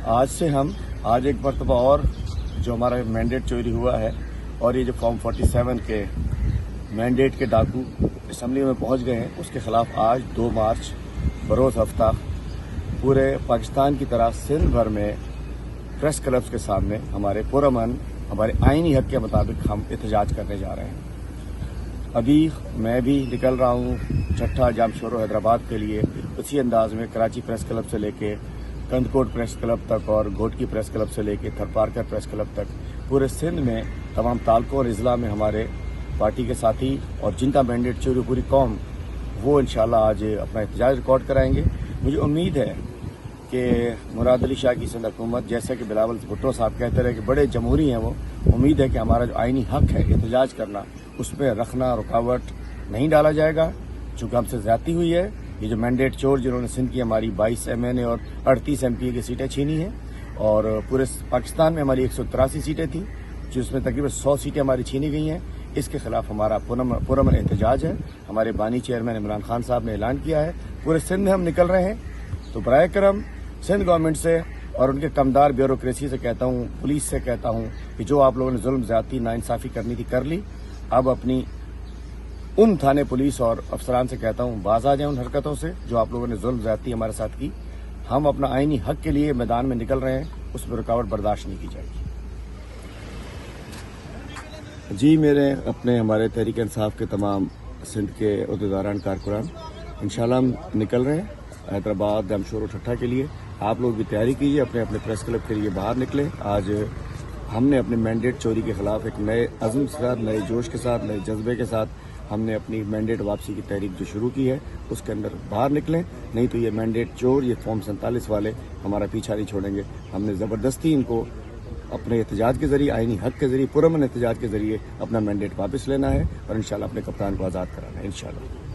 आज से हम आज एक मरतबा और जो हमारा मैंडेट चोरी हुआ है और ये जो फॉर्म 47 के मैंडेट के डाकू असम्बली में पहुंच गए हैं, उसके खिलाफ आज 2 मार्च बरोज़ हफ्ता पूरे पाकिस्तान की तरह सिंध भर में प्रेस क्लब्स के सामने हमारे पुरअमन हमारे आईनी हक के मुताबिक हम एहतजाज करने जा रहे हैं। अभी मैं भी निकल रहा हूँ छठा जामशोरो हैदराबाद के लिए। उसी अंदाज में कराची प्रेस क्लब से लेके कंदकोट प्रेस क्लब तक और घोटकी प्रेस क्लब से लेके थरपारकर प्रेस क्लब तक पूरे सिंध में तमाम तालकों और अजला में हमारे पार्टी के साथी और जिनका मैंडेट चोरी पूरी कौम वो इंशाल्लाह आज अपना एहतजाज रिकॉर्ड कराएंगे। मुझे उम्मीद है कि मुराद अली शाह की सिंध हुकूमत, जैसे कि बिलावल भुट्टो साहब कहते रहे कि बड़े जमहूरी हैं वो, उम्मीद है कि हमारा जो आईनी हक है एहतजाज करना उस पर रखना रुकावट नहीं डाला जाएगा। चूँकि हमसे ज्यादती हुई है, ये जो मैंडेट चोर जिन्होंने सिंध की हमारी 22 MNA और 38 MP की सीटें छीनी हैं और पूरे पाकिस्तान में हमारी 183 सीटें थी जिसमें तकरीबन 100 सीटें हमारी छीनी गई हैं। इसके खिलाफ हमारा पुरअमन एहतजाज है। हमारे बानी चेयरमैन इमरान खान साहब ने ऐलान किया है पूरे सिंध में हम निकल रहे हैं। तो बराए करम सिंध गवर्नमेंट से और उनके कमदार ब्यूरोक्रेसी से कहता हूँ, पुलिस से कहता हूँ कि जो आप लोगों ने जुल्म ज्यादती नाइंसाफी करनी थी कर ली। अब अपनी उन थाने पुलिस और अफसरान से कहता हूँ बाज आ जाए उन हरकतों से जो आप लोगों ने जुल्म ज्यादती हमारे साथ की। हम अपना आईनी हक के लिए मैदान में निकल रहे हैं, उसमें रुकावट बर्दाश्त नहीं की जाएगी। जी मेरे अपने हमारे तहरीक इंसाफ के तमाम सिंध के उहदेदारान कारकुनान इंशाल्लाह हम निकल रहे हैं हैदराबाद जामशोरो ठट्ठा के लिए। आप लोग भी तैयारी कीजिए, अपने अपने प्रेस क्लब के लिए बाहर निकले। आज हमने अपने मैंडेट चोरी के खिलाफ एक नए अज़्म के साथ, नए जोश के साथ, नए जज्बे के साथ हमने अपनी मैंडेट वापसी की तहरीक जो शुरू की है उसके अंदर बाहर निकलें, नहीं तो ये मैंडेट चोर, ये फॉर्म 47 वाले हमारा पीछा नहीं छोड़ेंगे। हमने ज़बरदस्ती इनको अपने एहतजाज के जरिए, आईनी हक के जरिए, पुरअमन एहतजाज के जरिए अपना मैंडेट वापस लेना है और इंशाल्लाह अपने कप्तान को आज़ाद कराना है इंशाल्लाह।